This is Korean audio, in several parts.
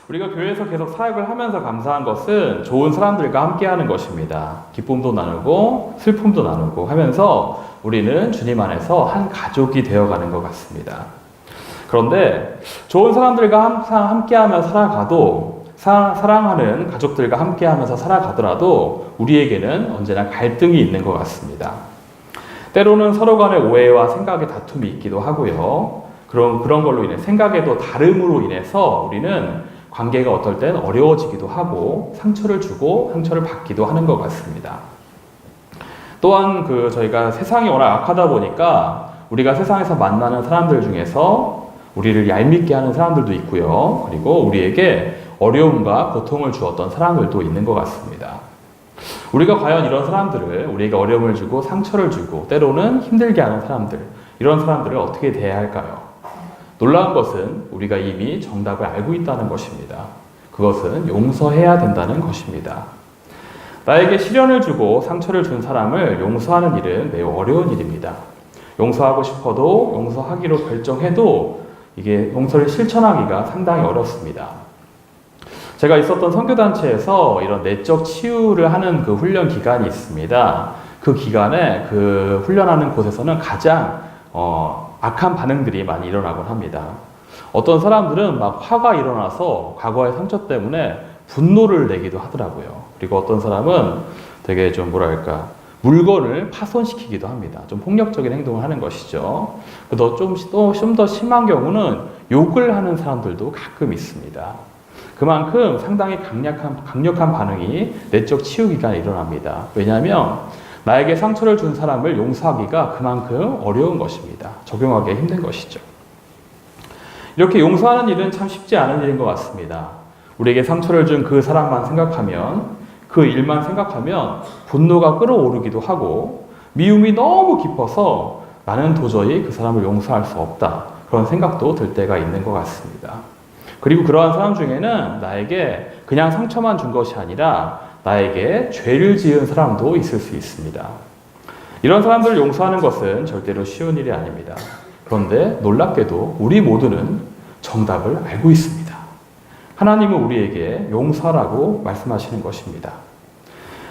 우리가 교회에서 계속 사역을 하면서 감사한 것은 좋은 사람들과 함께 하는 것입니다. 기쁨도 나누고 슬픔도 나누고 하면서 우리는 주님 안에서 한 가족이 되어가는 것 같습니다. 그런데 좋은 사람들과 항상 함께하며 살아가도 사랑하는 가족들과 함께하면서 살아가더라도 우리에게는 언제나 갈등이 있는 것 같습니다. 때로는 서로 간의 오해와 생각의 다툼이 있기도 하고요. 그런 걸로 인해 생각에도 다름으로 인해서 우리는 관계가 어떨 땐 어려워지기도 하고 상처를 주고 상처를 받기도 하는 것 같습니다. 또한 저희가 세상이 워낙 악하다 보니까 우리가 세상에서 만나는 사람들 중에서 우리를 얄밉게 하는 사람들도 있고요. 그리고 우리에게 어려움과 고통을 주었던 사람들도 있는 것 같습니다. 우리가 과연 이런 사람들을 우리에게 어려움을 주고 상처를 주고 때로는 힘들게 하는 사람들, 이런 사람들을 어떻게 대해야 할까요? 놀라운 것은 우리가 이미 정답을 알고 있다는 것입니다. 그것은 용서해야 된다는 것입니다. 나에게 시련을 주고 상처를 준 사람을 용서하는 일은 매우 어려운 일입니다. 용서하고 싶어도 용서하기로 결정해도 이게 용서를 실천하기가 상당히 어렵습니다. 제가 있었던 선교단체에서 이런 내적 치유를 하는 그 훈련 기간이 있습니다. 그 기간에 그 훈련하는 곳에서는 가장 악한 반응들이 많이 일어나곤 합니다. 어떤 사람들은 막 화가 일어나서 과거의 상처 때문에 분노를 내기도 하더라고요. 그리고 어떤 사람은 되게 좀 물건을 파손시키기도 합니다. 좀 폭력적인 행동을 하는 것이죠. 좀 더 심한 경우는 욕을 하는 사람들도 가끔 있습니다. 그만큼 상당히 강력한 반응이 내적 치유 기간에 일어납니다. 왜냐하면 나에게 상처를 준 사람을 용서하기가 그만큼 어려운 것입니다. 적용하기 힘든 것이죠. 이렇게 용서하는 일은 참 쉽지 않은 일인 것 같습니다. 우리에게 상처를 준 그 사람만 생각하면, 그 일만 생각하면 분노가 끓어오르기도 하고 미움이 너무 깊어서 나는 도저히 그 사람을 용서할 수 없다. 그런 생각도 들 때가 있는 것 같습니다. 그리고 그러한 사람 중에는 나에게 그냥 상처만 준 것이 아니라 나에게 죄를 지은 사람도 있을 수 있습니다. 이런 사람들을 용서하는 것은 절대로 쉬운 일이 아닙니다. 그런데 놀랍게도 우리 모두는 정답을 알고 있습니다. 하나님은 우리에게 용서하라고 말씀하시는 것입니다.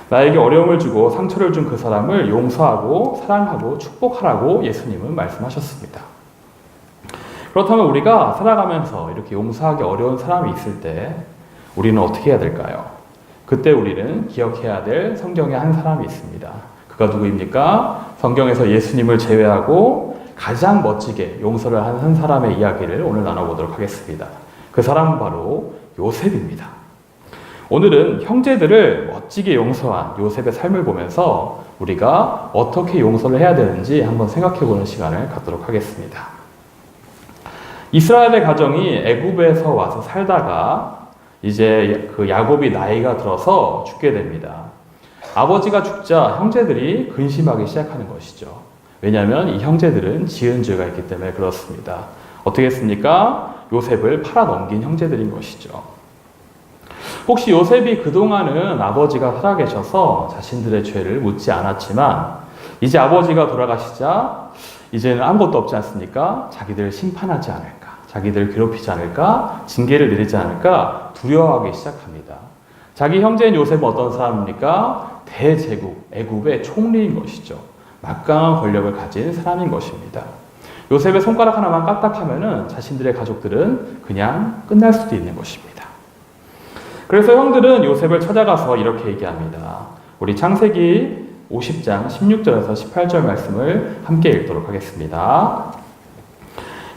나에게 어려움을 주고 상처를 준 그 사람을 용서하고 사랑하고 축복하라고 예수님은 말씀하셨습니다. 그렇다면 우리가 살아가면서 이렇게 용서하기 어려운 사람이 있을 때 우리는 어떻게 해야 될까요? 그때 우리는 기억해야 될 성경에 한 사람이 있습니다. 그가 누구입니까? 성경에서 예수님을 제외하고 가장 멋지게 용서를 한 사람의 이야기를 오늘 나눠보도록 하겠습니다. 그 사람은 바로 요셉입니다. 오늘은 형제들을 멋지게 용서한 요셉의 삶을 보면서 우리가 어떻게 용서를 해야 되는지 한번 생각해보는 시간을 갖도록 하겠습니다. 이스라엘의 가정이 애굽에서 와서 살다가 이제 그 야곱이 나이가 들어서 죽게 됩니다. 아버지가 죽자 형제들이 근심하기 시작하는 것이죠. 왜냐하면 이 형제들은 지은 죄가 있기 때문에 그렇습니다. 어떻게 했습니까? 요셉을 팔아넘긴 형제들인 것이죠. 혹시 요셉이 그동안은 아버지가 살아계셔서 자신들의 죄를 묻지 않았지만 이제 아버지가 돌아가시자 이제는 아무것도 없지 않습니까? 자기들을 심판하지 않을까, 자기들을 괴롭히지 않을까, 징계를 내리지 않을까 두려워하기 시작합니다. 자기 형제인 요셉은 어떤 사람입니까? 대제국, 애굽의 총리인 것이죠. 막강한 권력을 가진 사람인 것입니다. 요셉의 손가락 하나만 까딱하면은 자신들의 가족들은 그냥 끝날 수도 있는 것입니다. 그래서 형들은 요셉을 찾아가서 이렇게 얘기합니다. 우리 창세기 50장 16절에서 18절 말씀을 함께 읽도록 하겠습니다.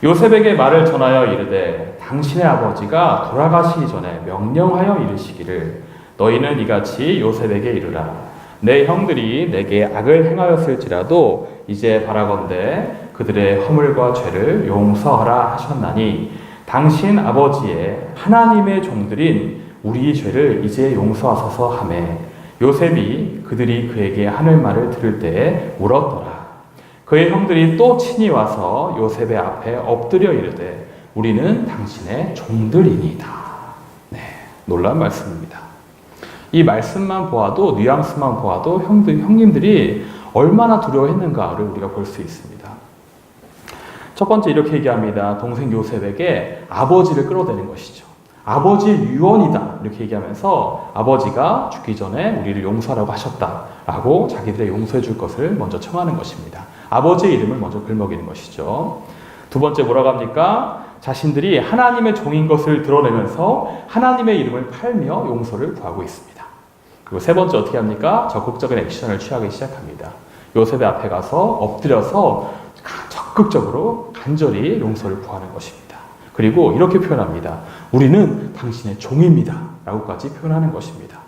요셉에게 말을 전하여 이르되 당신의 아버지가 돌아가시기 전에 명령하여 이르시기를 너희는 이같이 요셉에게 이르라. 내 형들이 내게 악을 행하였을지라도 이제 바라건대 그들의 허물과 죄를 용서하라 하셨나니 당신 아버지의 하나님의 종들인 우리 죄를 이제 용서하소서 하매 요셉이 그들이 그에게 하는 말을 들을 때에 울었더라. 그의 형들이 또 친히 와서 요셉의 앞에 엎드려 이르되 우리는 당신의 종들이니이다. 네, 놀라운 말씀입니다. 이 말씀만 보아도 뉘앙스만 보아도 형님들이 얼마나 두려워했는가를 우리가 볼 수 있습니다. 첫 번째 이렇게 얘기합니다. 동생 요셉에게 아버지를 끌어대는 것이죠. 아버지의 유언이다 이렇게 얘기하면서 아버지가 죽기 전에 우리를 용서하라고 하셨다라고 자기들의 용서해 줄 것을 먼저 청하는 것입니다. 아버지의 이름을 먼저 글먹이는 것이죠. 두 번째 뭐라고 합니까? 자신들이 하나님의 종인 것을 드러내면서 하나님의 이름을 팔며 용서를 구하고 있습니다. 그리고 세 번째 어떻게 합니까? 적극적인 액션을 취하기 시작합니다. 요셉의 앞에 가서 엎드려서 적극적으로 간절히 용서를 구하는 것입니다. 그리고 이렇게 표현합니다. 우리는 당신의 종입니다. 라고까지 표현하는 것입니다.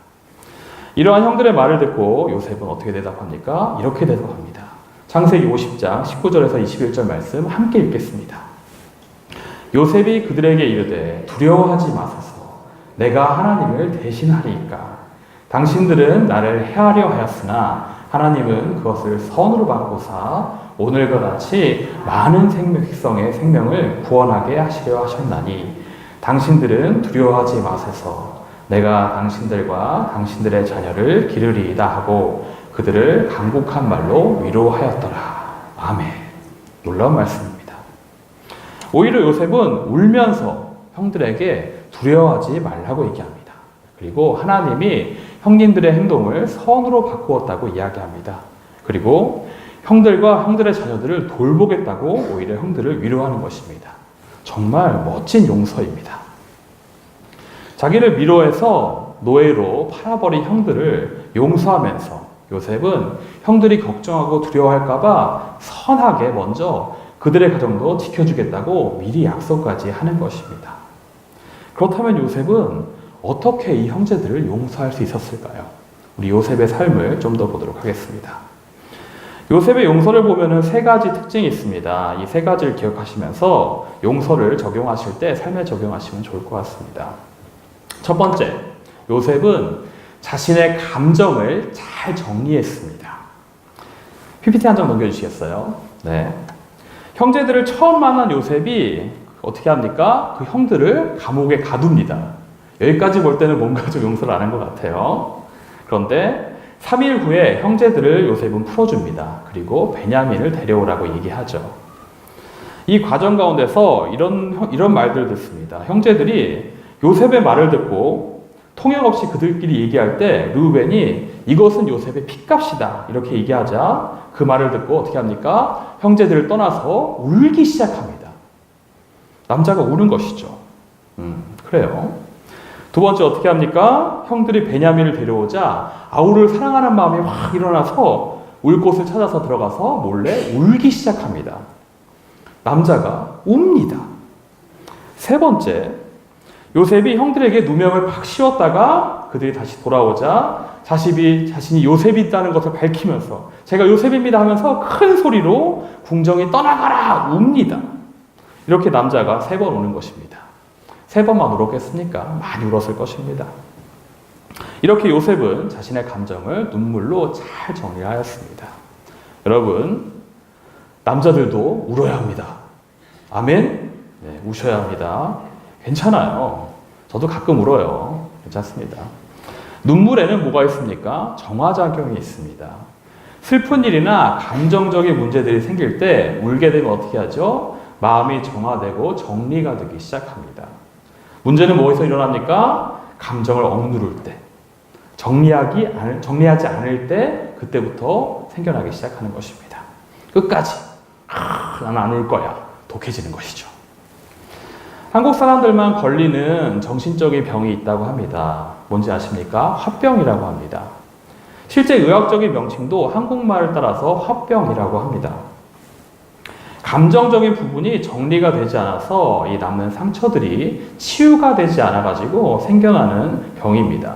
이러한 형들의 말을 듣고 요셉은 어떻게 대답합니까? 이렇게 대답합니다. 창세기 50장 19절에서 21절 말씀 함께 읽겠습니다. 요셉이 그들에게 이르되 두려워하지 마소서. 내가 하나님을 대신하리이까. 당신들은 나를 해하려 하였으나 하나님은 그것을 선으로 바꾸사 오늘과 같이 많은 생명의 생명을 구원하게 하시려 하셨나니 당신들은 두려워하지 마소서. 내가 당신들과 당신들의 자녀를 기르리이다 하고 그들을 간곡한 말로 위로하였더라. 아멘. 놀라운 말씀입니다. 오히려 요셉은 울면서 형들에게 두려워하지 말라고 얘기합니다. 그리고 하나님이 형님들의 행동을 선으로 바꾸었다고 이야기합니다. 그리고 형들과 형들의 자녀들을 돌보겠다고 오히려 형들을 위로하는 것입니다. 정말 멋진 용서입니다. 자기를 위로해서 노예로 팔아버린 형들을 용서하면서 요셉은 형들이 걱정하고 두려워할까봐 선하게 먼저 그들의 가정도 지켜주겠다고 미리 약속까지 하는 것입니다. 그렇다면 요셉은 어떻게 이 형제들을 용서할 수 있었을까요? 우리 요셉의 삶을 좀 더 보도록 하겠습니다. 요셉의 용서를 보면은 세 가지 특징이 있습니다. 이 세 가지를 기억하시면서 용서를 적용하실 때 삶에 적용하시면 좋을 것 같습니다. 첫 번째, 요셉은 자신의 감정을 잘 정리했습니다. PPT 한 장 넘겨주시겠어요? 네. 형제들을 처음 만난 요셉이 어떻게 합니까? 그 형들을 감옥에 가둡니다. 여기까지 볼 때는 뭔가 좀 용서를 안 한 것 같아요. 그런데 3일 후에 형제들을 요셉은 풀어줍니다. 그리고 베냐민을 데려오라고 얘기하죠. 이 과정 가운데서 이런 말들을 듣습니다. 형제들이 요셉의 말을 듣고 통역 없이 그들끼리 얘기할 때 르우벤이 이것은 요셉의 핏값이다 이렇게 얘기하자 그 말을 듣고 어떻게 합니까? 형제들을 떠나서 울기 시작합니다. 남자가 우는 것이죠. 그래요. 두 번째 어떻게 합니까? 형들이 베냐민을 데려오자 아우를 사랑하는 마음이 확 일어나서 울 곳을 찾아서 들어가서 몰래 울기 시작합니다. 남자가 웁니다. 세 번째, 요셉이 형들에게 누명을 팍 씌웠다가 그들이 다시 돌아오자 자신이 요셉이 있다는 것을 밝히면서 제가 요셉입니다 하면서 큰 소리로 궁정이 떠나가라 웁니다. 이렇게 남자가 3번 우는 것입니다. 3번만 울었겠습니까? 많이 울었을 것입니다. 이렇게 요셉은 자신의 감정을 눈물로 잘 정리하였습니다. 여러분, 남자들도 울어야 합니다. 아멘? 네, 우셔야 합니다. 괜찮아요. 저도 가끔 울어요. 괜찮습니다. 눈물에는 뭐가 있습니까? 정화작용이 있습니다. 슬픈 일이나 감정적인 문제들이 생길 때 울게 되면 어떻게 하죠? 마음이 정화되고 정리가 되기 시작합니다. 문제는 뭐에서 일어납니까? 감정을 억누를 때, 정리하지 않을 때 그때부터 생겨나기 시작하는 것입니다. 끝까지 나는 안 울 거야. 독해지는 것이죠. 한국 사람들만 걸리는 정신적인 병이 있다고 합니다. 뭔지 아십니까? 화병이라고 합니다. 실제 의학적인 명칭도 한국말을 따라서 화병이라고 합니다. 감정적인 부분이 정리가 되지 않아서 이 남는 상처들이 치유가 되지 않아가지고 생겨나는 병입니다.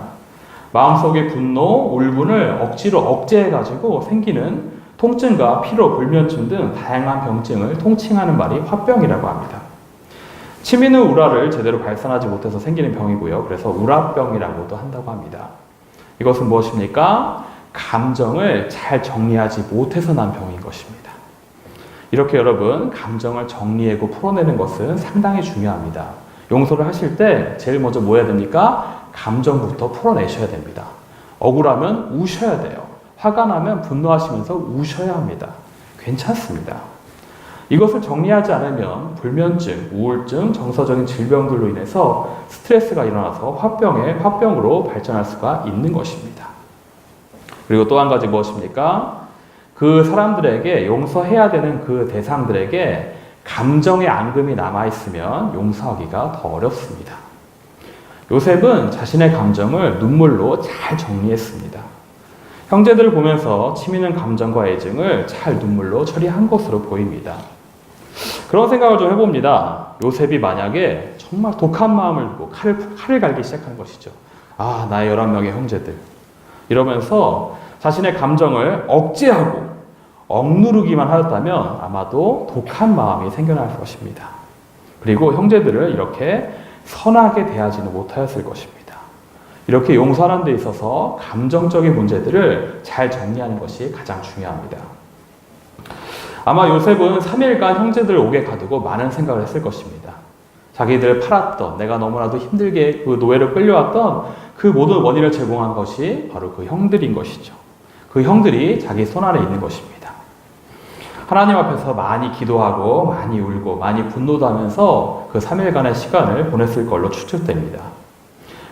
마음속의 분노, 울분을 억지로 억제해가지고 생기는 통증과 피로, 불면증 등 다양한 병증을 통칭하는 말이 화병이라고 합니다. 침 있는 우라를 제대로 발산하지 못해서 생기는 병이고요. 그래서 우라병이라고도 한다고 합니다. 이것은 무엇입니까? 감정을 잘 정리하지 못해서 난 병인 것입니다. 이렇게 여러분, 감정을 정리하고 풀어내는 것은 상당히 중요합니다. 용서를 하실 때 제일 먼저 뭐 해야 됩니까? 감정부터 풀어내셔야 됩니다. 억울하면 우셔야 돼요. 화가 나면 분노하시면서 우셔야 합니다. 괜찮습니다. 이것을 정리하지 않으면 불면증, 우울증, 정서적인 질병들로 인해서 스트레스가 일어나서 화병으로 발전할 수가 있는 것입니다. 그리고 또 한 가지 무엇입니까? 그 사람들에게 용서해야 되는 그 대상들에게 감정의 앙금이 남아있으면 용서하기가 더 어렵습니다. 요셉은 자신의 감정을 눈물로 잘 정리했습니다. 형제들을 보면서 치미는 감정과 애증을 잘 눈물로 처리한 것으로 보입니다. 그런 생각을 좀 해봅니다. 요셉이 만약에 정말 독한 마음을 두고 칼을 갈기 시작한 것이죠. 아, 나의 11명의 형제들. 이러면서 자신의 감정을 억제하고 억누르기만 하였다면 아마도 독한 마음이 생겨날 것입니다. 그리고 형제들을 이렇게 선하게 대하지는 못하였을 것입니다. 이렇게 용서하는 데 있어서 감정적인 문제들을 잘 정리하는 것이 가장 중요합니다. 아마 요셉은 3일간 형제들을 옥에 가두고 많은 생각을 했을 것입니다. 자기들 팔았던, 내가 너무나도 힘들게 그 노예로 끌려왔던 그 모든 원인을 제공한 것이 바로 그 형들인 것이죠. 그 형들이 자기 손안에 있는 것입니다. 하나님 앞에서 많이 기도하고 많이 울고 많이 분노도 하면서 그 3일간의 시간을 보냈을 걸로 추측됩니다.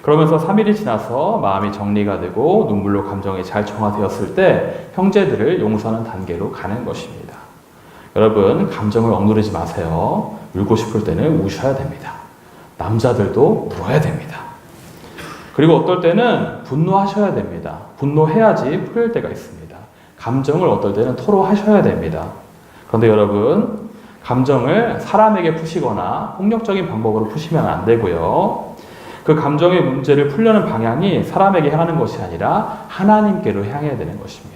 그러면서 3일이 지나서 마음이 정리가 되고 눈물로 감정이 잘 정화되었을 때 형제들을 용서하는 단계로 가는 것입니다. 여러분, 감정을 억누르지 마세요. 울고 싶을 때는 우셔야 됩니다. 남자들도 울어야 됩니다. 그리고 어떨 때는 분노하셔야 됩니다. 분노해야지 풀릴 때가 있습니다. 감정을 어떨 때는 토로하셔야 됩니다. 그런데 여러분, 감정을 사람에게 푸시거나 폭력적인 방법으로 푸시면 안 되고요. 그 감정의 문제를 풀려는 방향이 사람에게 향하는 것이 아니라 하나님께로 향해야 되는 것입니다.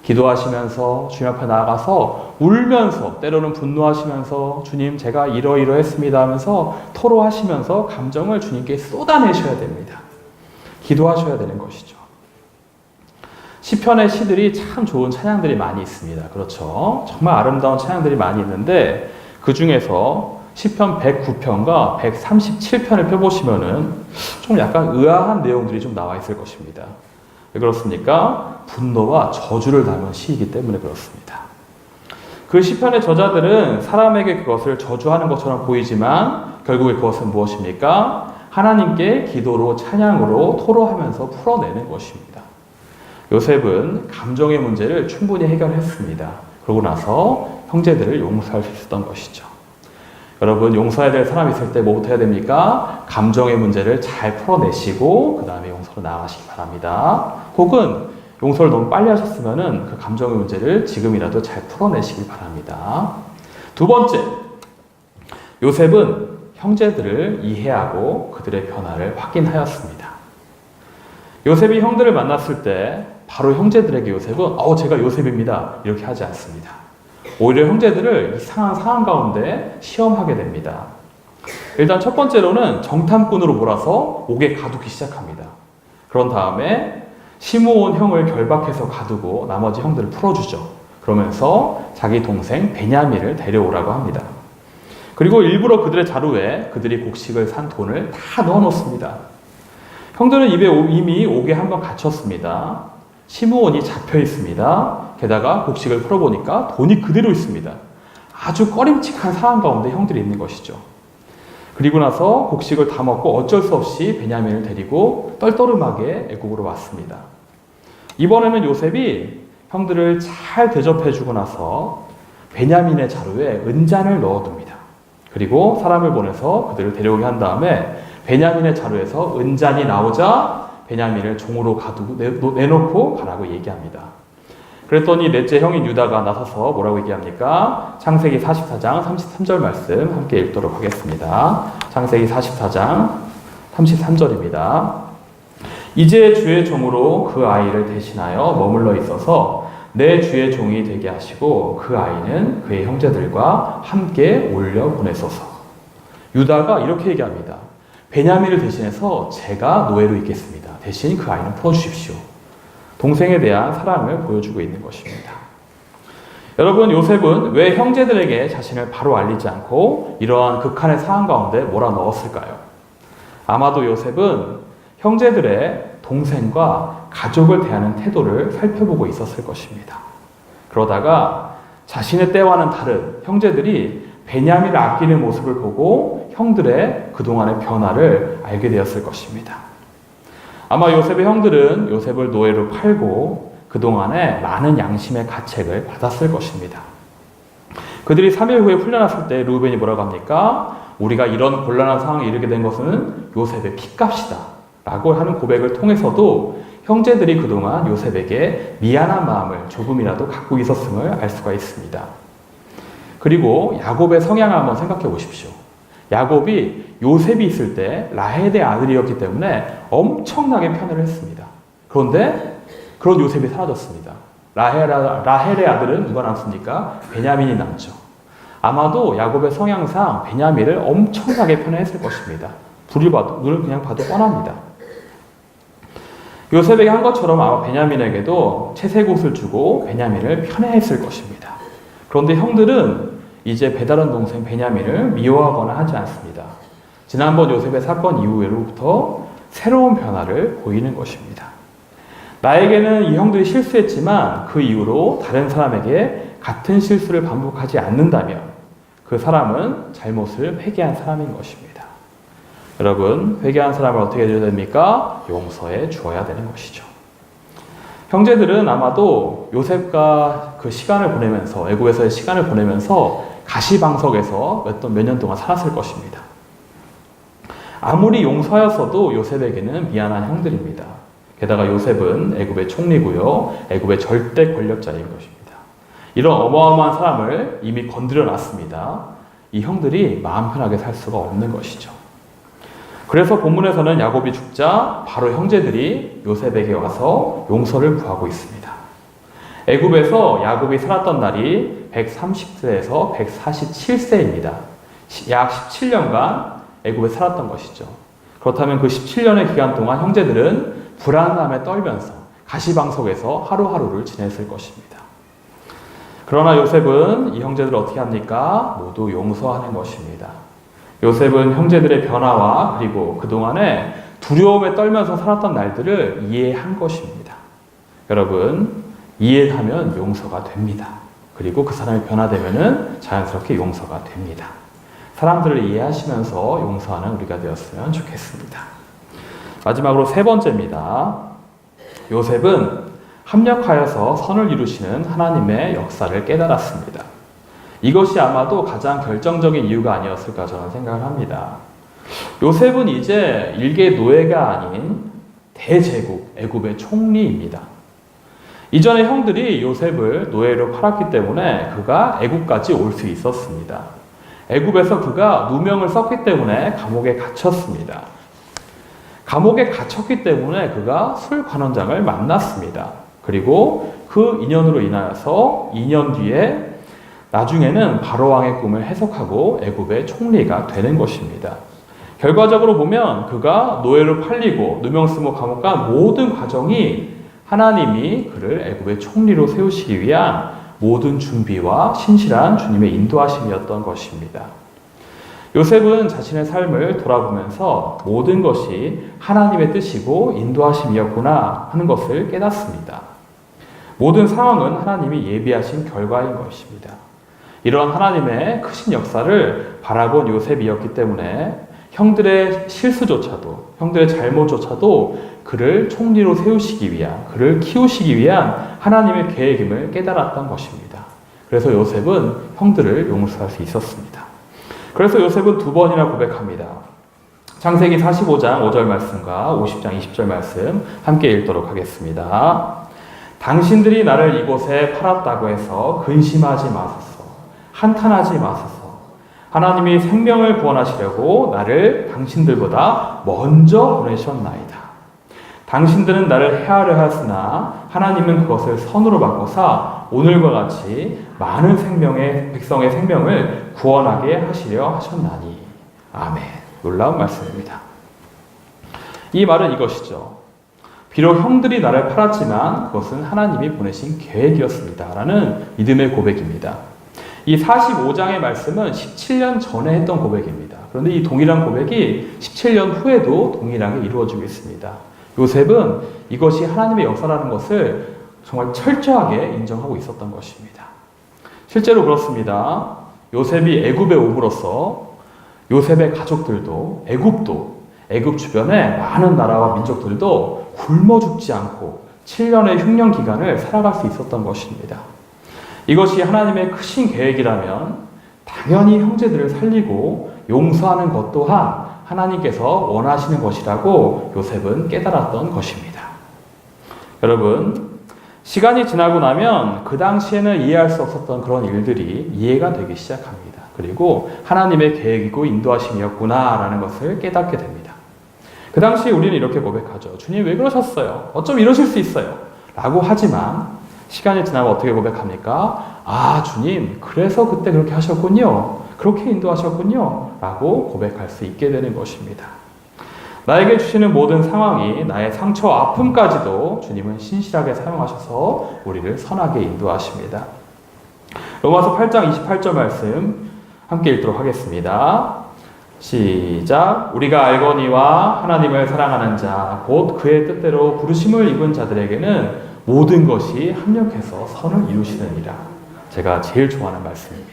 기도하시면서 주님 앞에 나아가서 울면서, 때로는 분노하시면서 주님 제가 이러이러했습니다 하면서 토로하시면서 감정을 주님께 쏟아내셔야 됩니다. 기도하셔야 되는 것이죠. 시편의 시들이 참 좋은 찬양들이 많이 있습니다. 그렇죠? 정말 아름다운 찬양들이 많이 있는데 그 중에서 시편 109편과 137편을 펴보시면은 좀 약간 의아한 내용들이 좀 나와 있을 것입니다. 왜 그렇습니까? 분노와 저주를 담은 시이기 때문에 그렇습니다. 그 시편의 저자들은 사람에게 그것을 저주하는 것처럼 보이지만 결국에 그것은 무엇입니까? 하나님께 기도로 찬양으로 토로하면서 풀어내는 것입니다. 요셉은 감정의 문제를 충분히 해결했습니다. 그러고 나서 형제들을 용서할 수 있었던 것이죠. 여러분, 용서해야 될 사람이 있을 때 뭐부터 해야 됩니까? 감정의 문제를 잘 풀어내시고 그 다음에 용서로 나아가시기 바랍니다. 혹은 용서를 너무 빨리 하셨으면 그 감정의 문제를 지금이라도 잘 풀어내시기 바랍니다. 두 번째, 요셉은 형제들을 이해하고 그들의 변화를 확인하였습니다. 요셉이 형들을 만났을 때 바로 형제들에게 요셉은 제가 요셉입니다 이렇게 하지 않습니다. 오히려 형제들을 이상한 상황 가운데 시험하게 됩니다. 일단 첫 번째로는 정탐꾼으로 몰아서 옥에 가두기 시작합니다. 그런 다음에 시므온 형을 결박해서 가두고 나머지 형들을 풀어주죠. 그러면서 자기 동생 베냐민을 데려오라고 합니다. 그리고 일부러 그들의 자루에 그들이 곡식을 산 돈을 다 넣어놓습니다. 형들은 이미 옥에 한번 갇혔습니다. 시므온이 잡혀 있습니다. 게다가 곡식을 풀어보니까 돈이 그대로 있습니다. 아주 꺼림칙한 상황 가운데 형들이 있는 것이죠. 그리고 나서 곡식을 다 먹고 어쩔 수 없이 베냐민을 데리고 떨떠름하게 애국으로 왔습니다. 이번에는 요셉이 형들을 잘 대접해주고 나서 베냐민의 자루에 은잔을 넣어둡니다. 그리고 사람을 보내서 그들을 데려오게 한 다음에 베냐민의 자루에서 은잔이 나오자 베냐민을 종으로 가두고 내놓고 가라고 얘기합니다. 그랬더니 넷째 형인 유다가 나서서 뭐라고 얘기합니까? 창세기 44장 33절 말씀 함께 읽도록 하겠습니다. 창세기 44장 33절입니다. 이제 주의 종으로 그 아이를 대신하여 머물러 있어서 내 주의 종이 되게 하시고 그 아이는 그의 형제들과 함께 올려 보내소서. 유다가 이렇게 얘기합니다. 베냐민을 대신해서 제가 노예로 있겠습니다. 대신 그 아이는 풀어주십시오. 동생에 대한 사랑을 보여주고 있는 것입니다. 여러분, 요셉은 왜 형제들에게 자신을 바로 알리지 않고 이러한 극한의 상황 가운데 몰아넣었을까요? 아마도 요셉은 형제들의 동생과 가족을 대하는 태도를 살펴보고 있었을 것입니다. 그러다가 자신의 때와는 다른 형제들이 베냐민을 아끼는 모습을 보고 형들의 그동안의 변화를 알게 되었을 것입니다. 아마 요셉의 형들은 요셉을 노예로 팔고 그동안에 많은 양심의 가책을 받았을 것입니다. 그들이 3일 후에 풀려났을 때 르우벤이 뭐라고 합니까? 우리가 이런 곤란한 상황에 이르게 된 것은 요셉의 핏값이다 라고 하는 고백을 통해서도 형제들이 그동안 요셉에게 미안한 마음을 조금이라도 갖고 있었음을 알 수가 있습니다. 그리고 야곱의 성향을 한번 생각해 보십시오. 야곱이 요셉이 있을 때 라헬의 아들이었기 때문에 엄청나게 편을 했습니다. 그런데 그런 요셉이 사라졌습니다. 라헬의 아들은 누가 남습니까? 베냐민이 남죠. 아마도 야곱의 성향상 베냐민을 엄청나게 편애했을 것입니다. 눈을 그냥 봐도 뻔합니다. 요셉에게 한 것처럼 아마 베냐민에게도 채색옷을 주고 베냐민을 편애했을 것입니다. 그런데 형들은 이제 배다른 동생 베냐민을 미워하거나 하지 않습니다. 지난번 요셉의 사건 이후로부터 새로운 변화를 보이는 것입니다. 나에게는 이 형들이 실수했지만 그 이후로 다른 사람에게 같은 실수를 반복하지 않는다면 그 사람은 잘못을 회개한 사람인 것입니다. 여러분, 회개한 사람을 어떻게 해줘야 됩니까? 용서해 주어야 되는 것이죠. 형제들은 아마도 요셉과 그 시간을 보내면서, 애굽에서의 시간을 보내면서 가시방석에서 몇 년 동안 살았을 것입니다. 아무리 용서하였어도 요셉에게는 미안한 형들입니다. 게다가 요셉은 애굽의 총리고요, 애굽의 절대 권력자인 것입니다. 이런 어마어마한 사람을 이미 건드려 놨습니다. 이 형들이 마음 편하게 살 수가 없는 것이죠. 그래서 본문에서는 야곱이 죽자 바로 형제들이 요셉에게 와서 용서를 구하고 있습니다. 애굽에서 야곱이 살았던 날이 130세에서 147세입니다. 약 17년간 애굽에 살았던 것이죠. 그렇다면 그 17년의 기간 동안 형제들은 불안함에 떨면서 가시방석에서 하루하루를 지냈을 것입니다. 그러나 요셉은 이 형제들을 어떻게 합니까? 모두 용서하는 것입니다. 요셉은 형제들의 변화와 그리고 그동안에 두려움에 떨면서 살았던 날들을 이해한 것입니다. 여러분, 이해하면 용서가 됩니다. 그리고 그 사람이 변화되면은 자연스럽게 용서가 됩니다. 사람들을 이해하시면서 용서하는 우리가 되었으면 좋겠습니다. 마지막으로 세 번째입니다. 요셉은 합력하여서 선을 이루시는 하나님의 역사를 깨달았습니다. 이것이 아마도 가장 결정적인 이유가 아니었을까 저는 생각을 합니다. 요셉은 이제 일개 노예가 아닌 대제국 애굽의 총리입니다. 이전에 형들이 요셉을 노예로 팔았기 때문에 그가 애굽까지 올 수 있었습니다. 애굽에서 그가 누명을 썼기 때문에 감옥에 갇혔습니다. 감옥에 갇혔기 때문에 그가 술관원장을 만났습니다. 그리고 그 인연으로 인하여서 2년 뒤에 나중에는 바로왕의 꿈을 해석하고 애굽의 총리가 되는 것입니다. 결과적으로 보면 그가 노예로 팔리고 누명 쓰고 감옥 간 모든 과정이 하나님이 그를 애굽의 총리로 세우시기 위한 모든 준비와 신실한 주님의 인도하심이었던 것입니다. 요셉은 자신의 삶을 돌아보면서 모든 것이 하나님의 뜻이고 인도하심이었구나 하는 것을 깨닫습니다. 모든 상황은 하나님이 예비하신 결과인 것입니다. 이런 하나님의 크신 역사를 바라본 요셉이었기 때문에 형들의 실수조차도, 형들의 잘못조차도 그를 총리로 세우시기 위한, 그를 키우시기 위한 하나님의 계획임을 깨달았던 것입니다. 그래서 요셉은 형들을 용서할 수 있었습니다. 그래서 요셉은 두 번이나 고백합니다. 창세기 45장 5절 말씀과 50장 20절 말씀 함께 읽도록 하겠습니다. 당신들이 나를 이곳에 팔았다고 해서 근심하지 마소서. 한탄하지 마소서. 하나님이 생명을 구원하시려고 나를 당신들보다 먼저 보내셨나이다. 당신들은 나를 해하려 하였으나 하나님은 그것을 선으로 바꿔사 오늘과 같이 많은 백성의 생명을 구원하게 하시려 하셨나니. 아멘. 놀라운 말씀입니다. 이 말은 이것이죠. 비록 형들이 나를 팔았지만 그것은 하나님이 보내신 계획이었습니다. 라는 믿음의 고백입니다. 이 45장의 말씀은 17년 전에 했던 고백입니다. 그런데 이 동일한 고백이 17년 후에도 동일하게 이루어지고 있습니다. 요셉은 이것이 하나님의 역사라는 것을 정말 철저하게 인정하고 있었던 것입니다. 실제로 그렇습니다. 요셉이 애굽에 옴으로써 요셉의 가족들도 애굽 주변의 많은 나라와 민족들도 굶어 죽지 않고 7년의 흉년 기간을 살아갈 수 있었던 것입니다. 이것이 하나님의 크신 계획이라면 당연히 형제들을 살리고 용서하는 것 또한 하나님께서 원하시는 것이라고 요셉은 깨달았던 것입니다. 여러분, 시간이 지나고 나면 그 당시에는 이해할 수 없었던 그런 일들이 이해가 되기 시작합니다. 그리고 하나님의 계획이고 인도하심이었구나라는 것을 깨닫게 됩니다. 그 당시 우리는 이렇게 고백하죠. 주님 왜 그러셨어요? 어쩜 이러실 수 있어요? 라고 하지만 시간이 지나고 어떻게 고백합니까? 아, 주님, 그래서 그때 그렇게 하셨군요. 그렇게 인도하셨군요. 라고 고백할 수 있게 되는 것입니다. 나에게 주시는 모든 상황이 나의 상처와 아픔까지도 주님은 신실하게 사용하셔서 우리를 선하게 인도하십니다. 로마서 8장 28절 말씀 함께 읽도록 하겠습니다. 시작. 우리가 알거니와 하나님을 사랑하는 자, 곧 그의 뜻대로 부르심을 입은 자들에게는 모든 것이 합력해서 선을 이루시느니라. 제가 제일 좋아하는 말씀입니다.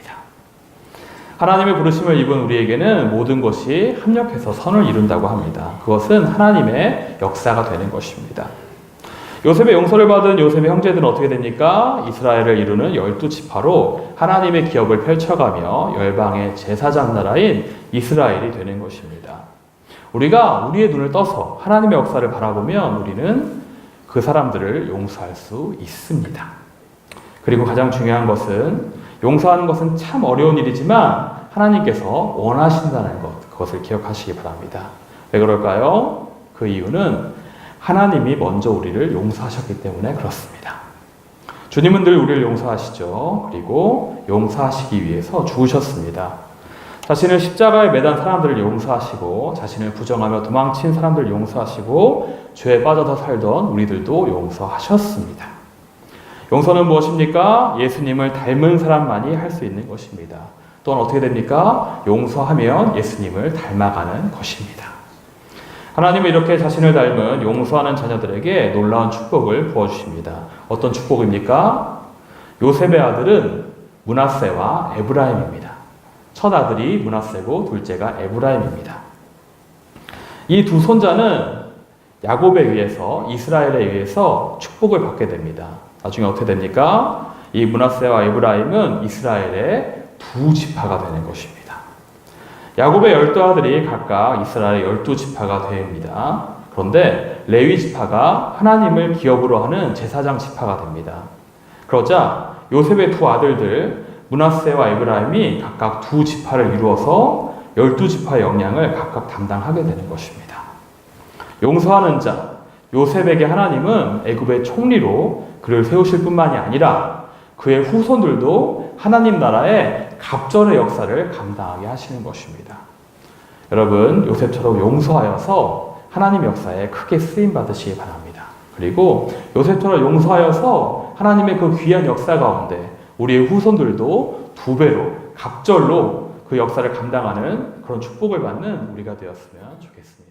하나님의 부르심을 입은 우리에게는 모든 것이 합력해서 선을 이룬다고 합니다. 그것은 하나님의 역사가 되는 것입니다. 요셉의 용서를 받은 요셉의 형제들은 어떻게 됩니까? 이스라엘을 이루는 12지파로 하나님의 기업을 펼쳐가며 열방의 제사장 나라인 이스라엘이 되는 것입니다. 우리가 우리의 눈을 떠서 하나님의 역사를 바라보면 우리는 그 사람들을 용서할 수 있습니다. 그리고 가장 중요한 것은 용서하는 것은 참 어려운 일이지만 하나님께서 원하신다는 것, 그것을 기억하시기 바랍니다. 왜 그럴까요? 그 이유는 하나님이 먼저 우리를 용서하셨기 때문에 그렇습니다. 주님은 늘 우리를 용서하시죠. 그리고 용서하시기 위해서 죽으셨습니다. 자신을 십자가에 매단 사람들을 용서하시고 자신을 부정하며 도망친 사람들을 용서하시고 죄에 빠져서 살던 우리들도 용서하셨습니다. 용서는 무엇입니까? 예수님을 닮은 사람만이 할 수 있는 것입니다. 또한 어떻게 됩니까? 용서하면 예수님을 닮아가는 것입니다. 하나님은 이렇게 자신을 닮은 용서하는 자녀들에게 놀라운 축복을 부어주십니다. 어떤 축복입니까? 요셉의 아들은 므낫세와 에브라임입니다. 첫 아들이 므낫세고 둘째가 에브라임입니다. 이 두 손자는 야곱에 의해서 이스라엘에 의해서 축복을 받게 됩니다. 나중에 어떻게 됩니까? 이 므낫세와 에브라임은 이스라엘의 두 지파가 되는 것입니다. 야곱의 12아들이 각각 이스라엘의 12지파가 됩니다. 그런데 레위 지파가 하나님을 기업으로 하는 제사장 지파가 됩니다. 그러자 요셉의 두 아들들 므낫세와 에브라임이 각각 두 지파를 이루어서 12지파의 역량을 각각 담당하게 되는 것입니다. 용서하는 자 요셉에게 하나님은 애굽의 총리로 그를 세우실 뿐만이 아니라 그의 후손들도 하나님 나라의 갑절의 역사를 감당하게 하시는 것입니다. 여러분, 요셉처럼 용서하여서 하나님 역사에 크게 쓰임 받으시기 바랍니다. 그리고 요셉처럼 용서하여서 하나님의 그 귀한 역사 가운데 우리의 후손들도 2배로 갑절로 그 역사를 감당하는 그런 축복을 받는 우리가 되었으면 좋겠습니다.